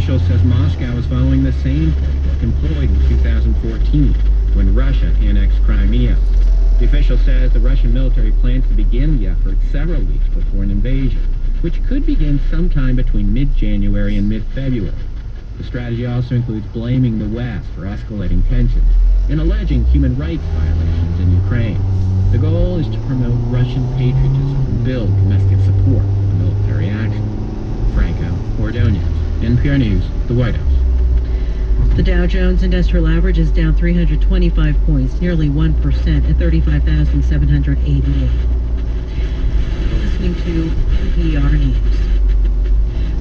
official says Moscow is following the same playbook employed in 2014 when Russia annexed Crimea. The official says the Russian military plans to begin the effort several weeks before an invasion, which could begin sometime between mid-January and mid-February. The strategy also includes blaming the West for escalating tensions and alleging human rights violations in Ukraine. The goal is to promote Russian patriotism and build domestic support for military action. Franco Ordonez, NPR News, the White House. The Dow Jones Industrial Average is down 325 points, nearly 1% at 35,788. Listening to NPR News.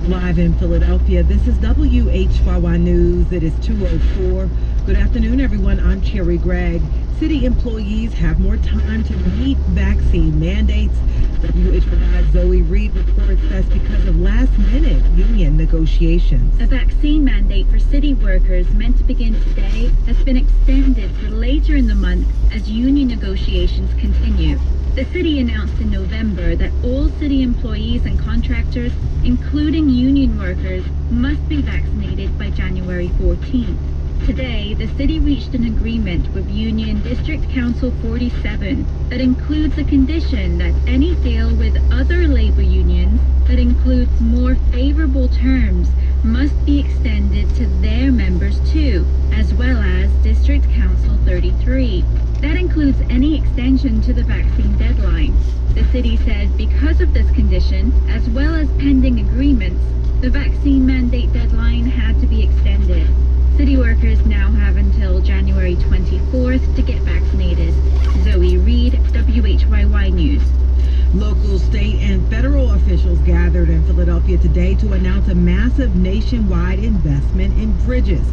Live in Philadelphia, this is WHYY News. It is 2:04. Good afternoon, everyone. I'm Cherry Gregg. City employees have more time to meet vaccine mandates. WHYY's Zoe Reed reports that's because of last-minute union negotiations. A vaccine mandate for city workers meant to begin today has been extended for later in the month as union negotiations continue. The city announced in November that all city employees and contractors, including union workers, must be vaccinated by January 14th. Today, the city reached an agreement with Union District Council 47 that includes a condition that any deal with other labor unions that includes more favorable terms must be extended to their members too, as well as District Council 33. That includes any extension to the vaccine deadline. The city said because of this condition, as well as pending agreements, the vaccine mandate deadline had to be extended. City workers now have until January 24th to get vaccinated. Zoe Reed, WHYY News. Local, state, and federal officials gathered in Philadelphia today to announce a massive nationwide investment in bridges.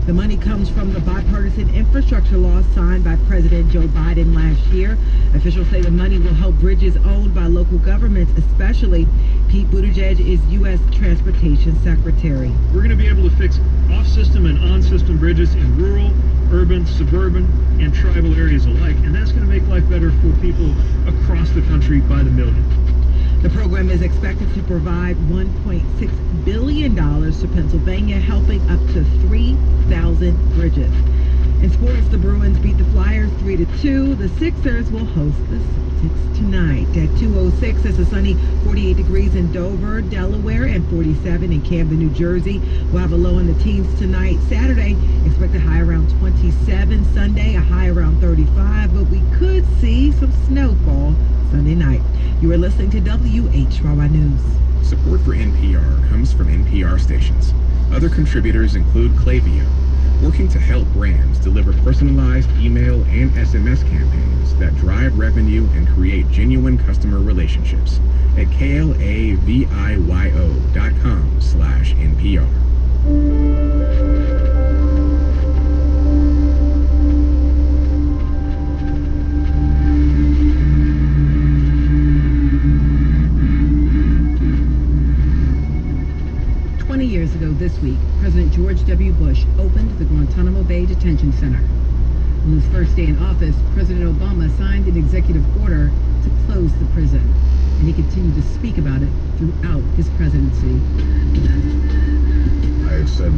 The money comes from the bipartisan infrastructure law signed by President Joe Biden last year. Officials say the money will help bridges owned by local governments, especially. Pete Buttigieg is U.S. Transportation Secretary. We're going to be able to fix off-system and on-system bridges in rural, urban, suburban, and tribal areas alike, and that's going to make life better for people across the country by the million. The program is expected to provide $1.6 billion to Pennsylvania, helping up to 3,000 bridges. In sports, the Bruins beat the Flyers 3-2. The Sixers will host the Celtics tonight. At 2:06, it's a sunny 48 degrees in Dover, Delaware, and 47 in Camden, New Jersey. We'll have a low in the teens tonight. Saturday, expect a high around 27. Sunday, a high around 35, but we could see some snowfall Sunday night. You are listening to WHYY News. Support for NPR comes from NPR stations. Other contributors include Klaviyo, working to help brands deliver personalized email and SMS campaigns that drive revenue and create genuine customer relationships at klaviyo.com/NPR. 20 years ago this week, President George W. Bush opened the Guantanamo Bay Detention Center. On his first day in office, President Obama signed an executive order to close the prison, and he continued to speak about it throughout his presidency. I have said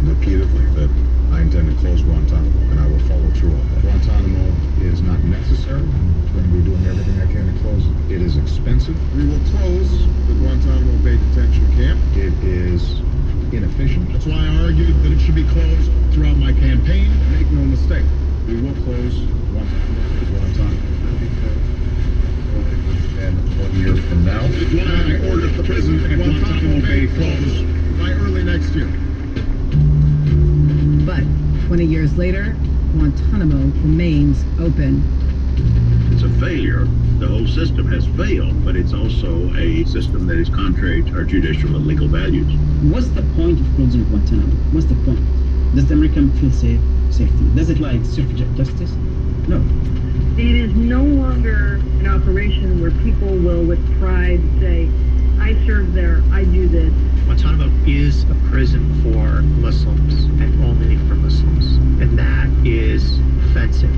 repeatedly that I intend to close Guantanamo, and I will follow through on that. Guantanamo is not necessary. I'm going to be doing everything I can to close it. It is expensive. We will close the Guantanamo Bay Detention Camp. It is inefficient. That's why I argued that it should be closed throughout my campaign. Make no mistake, we will close Guantanamo. And 1 year from now, I ordered the prison at Guantanamo Bay closed by early next year. But 20 years later, Guantanamo remains open. It's a failure. The whole system has failed, but it's also a system that is contrary to our judicial and legal values. What's the point of closing Guantanamo? What's the point? Does the American feel safety? Does it like serve justice? No. It is no longer an operation where people will with pride say, I serve there, I do this. Guantanamo is a prison for Muslims and only for Muslims, and that is offensive.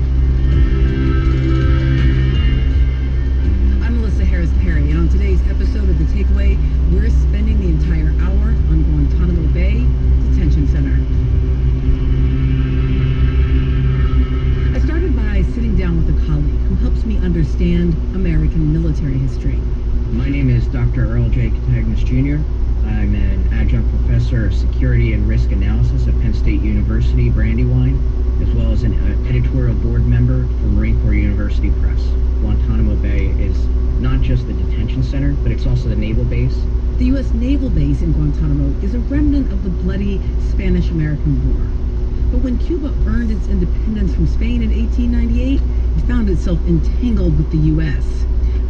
I'm Melissa Harris Perry, and on today's episode of The Takeaway, we're spending the entire hour on Guantanamo Bay understand American military history. My name is Dr. Earl J. Catagnas Jr. I'm an adjunct professor of security and risk analysis at Penn State University, Brandywine, as well as an editorial board member for Marine Corps University Press. Guantanamo Bay is not just the detention center, but it's also the naval base. The U.S. naval base in Guantanamo is a remnant of the bloody Spanish-American War. But when Cuba earned its independence from Spain in 1898, it found itself entangled with the U.S.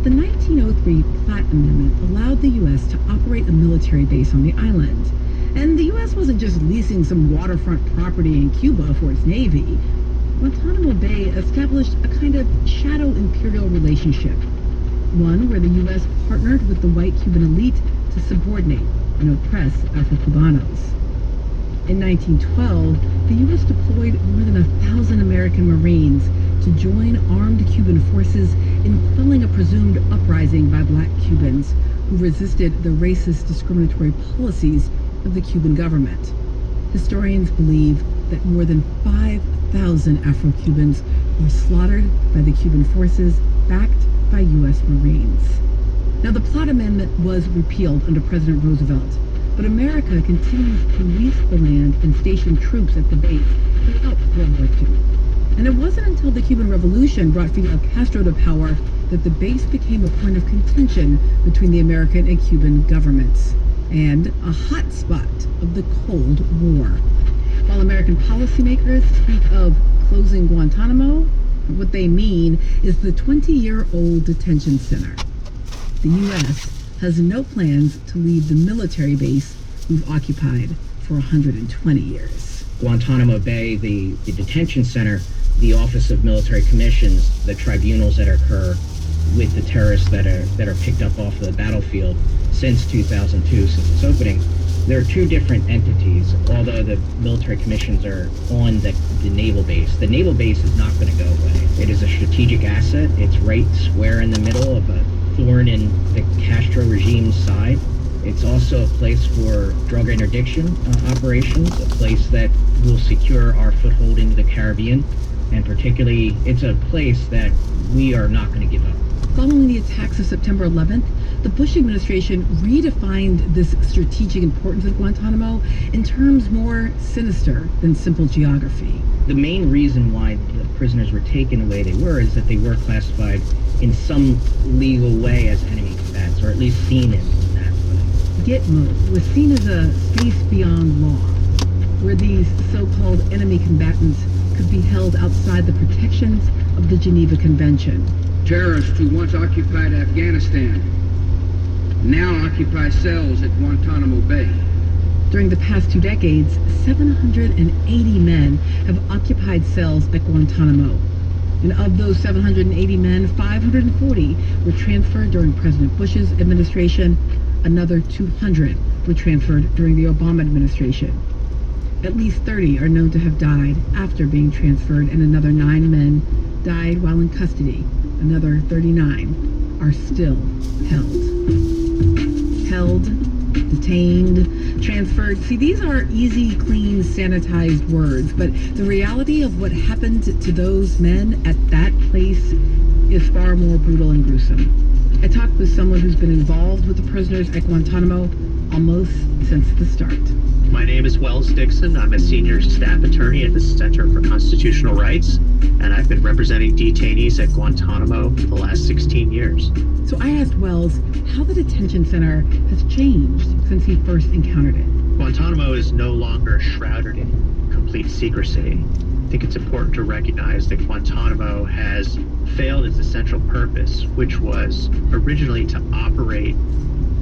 The 1903 Platt Amendment allowed the U.S. to operate a military base on the island. And the U.S. wasn't just leasing some waterfront property in Cuba for its navy. Guantanamo Bay established a kind of shadow imperial relationship, one where the U.S. partnered with the white Cuban elite to subordinate and oppress Afro-Cubanos. In 1912, the U.S. deployed more than 1,000 American Marines to join armed Cuban forces in quelling a presumed uprising by black Cubans who resisted the racist discriminatory policies of the Cuban government. Historians believe that more than 5,000 Afro-Cubans were slaughtered by the Cuban forces backed by U.S. Marines. Now, the Platt Amendment was repealed under President Roosevelt, but America continued to lease the land and station troops at the base throughout World War II. And it wasn't until the Cuban Revolution brought Fidel Castro to power that the base became a point of contention between the American and Cuban governments, and a hot spot of the Cold War. While American policymakers speak of closing Guantanamo, what they mean is the 20-year-old detention center. The U.S. has no plans to leave the military base we've occupied for 120 years. Guantanamo Bay, the detention center, the Office of Military Commissions, the tribunals that occur with the terrorists that are picked up off the battlefield since 2002, since its opening. There are two different entities, although the military commissions are on the naval base. The naval base is not going to go away. It is a strategic asset. It's right square in the middle of a thorn in the Castro regime's side. It's also a place for drug interdiction operations, a place that will secure our foothold into the Caribbean, and particularly, it's a place that we are not going to give up. Following the attacks of September 11th, the Bush administration redefined this strategic importance of Guantanamo in terms more sinister than simple geography. The main reason why the prisoners were taken the way they were is that they were classified in some legal way as enemy combatants, or at least seen in that way. Gitmo was seen as a space beyond law, where these so-called enemy combatants could be held outside the protections of the Geneva Convention. Terrorists who once occupied Afghanistan now occupy cells at Guantanamo Bay. During the past 2 decades, 780 men have occupied cells at Guantanamo. And of those 780 men, 540 were transferred during President Bush's administration. Another 200 were transferred during the Obama administration. At least 30 are known to have died after being transferred, and another 9 men died while in custody. Another 39 are still held. Held, detained, transferred. See, these are easy, clean, sanitized words, but the reality of what happened to those men at that place is far more brutal and gruesome. I talked with someone who's been involved with the prisoners at Guantanamo almost since the start. My name is Wells Dixon. I'm a senior staff attorney at the Center for Constitutional Rights, and I've been representing detainees at Guantanamo for the last 16 years. So I asked Wells how the detention center has changed since he first encountered it. Guantanamo is no longer shrouded in complete secrecy. I think it's important to recognize that Guantanamo has failed its essential purpose, which was originally to operate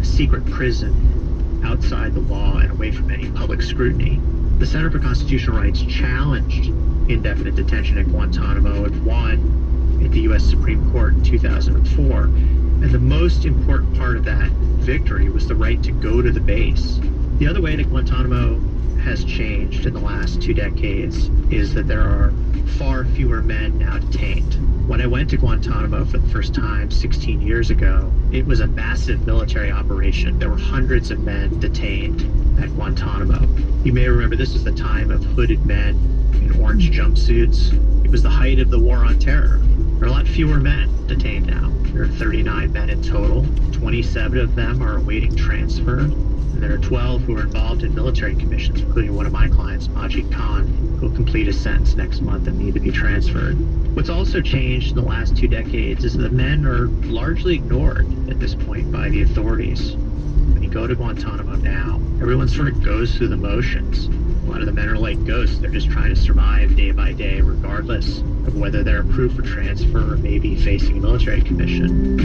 a secret prison outside the law and away from any public scrutiny. The Center for Constitutional Rights challenged indefinite detention at Guantanamo and won at the U.S. Supreme Court in 2004. And the most important part of that victory was the right to go to the base. The other way that Guantanamo has changed in the last 2 decades is that there are far fewer men now detained. When I went to Guantanamo for the first time 16 years ago, it was a massive military operation. There were hundreds of men detained at Guantanamo. You may remember this was the time of hooded men in orange jumpsuits. It was the height of the war on terror. There are a lot fewer men detained now. There are 39 men in total. 27 of them are awaiting transfer. And there are 12 who are involved in military commissions, including one of my clients, Majid Khan, who will complete his sentence next month and need to be transferred. What's also changed in the last 2 decades is that men are largely ignored at this point by the authorities. When you go to Guantanamo now, everyone sort of goes through the motions. A lot of the men are like ghosts. They're just trying to survive day by day, regardless of whether they're approved for transfer or maybe facing a military commission.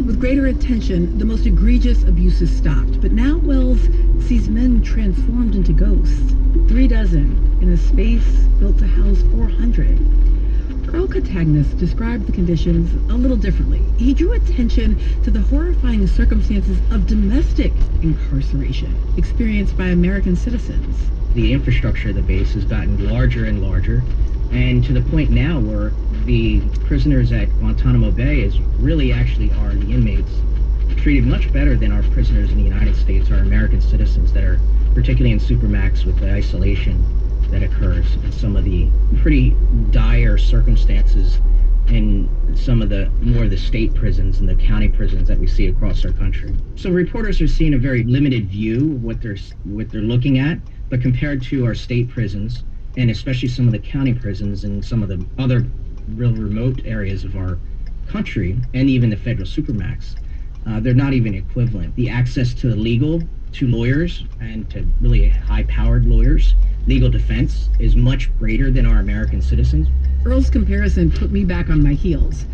With greater attention, the most egregious abuses stopped. But now Wells sees men transformed into ghosts. 36 in a space built to house 400. Earl Catagnis described the conditions a little differently. He drew attention to the horrifying circumstances of domestic incarceration experienced by American citizens. The infrastructure of the base has gotten larger and larger, and to the point now where the prisoners at Guantanamo Bay is really actually are the inmates treated much better than our prisoners in the United States, our American citizens that are particularly in Supermax with the isolation that occurs and some of the pretty dire circumstances in some of the more of the state prisons and the county prisons that we see across our country. So reporters are seeing a very limited view of what they're looking at, but compared to our state prisons and especially some of the county prisons and some of the other real remote areas of our country and even the federal Supermax, they're not even equivalent. The access to lawyers and to really high-powered lawyers, legal defense is much greater than our American citizens. Earl's comparison put me back on my heels.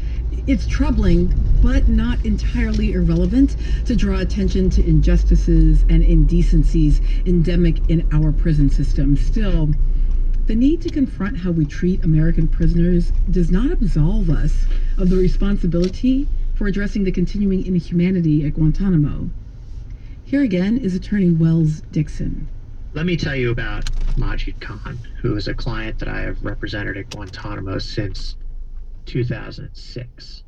It's troubling, but not entirely irrelevant, to draw attention to injustices and indecencies endemic in our prison system. Still, the need to confront how we treat American prisoners does not absolve us of the responsibility for addressing the continuing inhumanity at Guantanamo. Here again is attorney Wells Dixon. Let me tell you about Majid Khan, who is a client that I have represented at Guantanamo since 2006.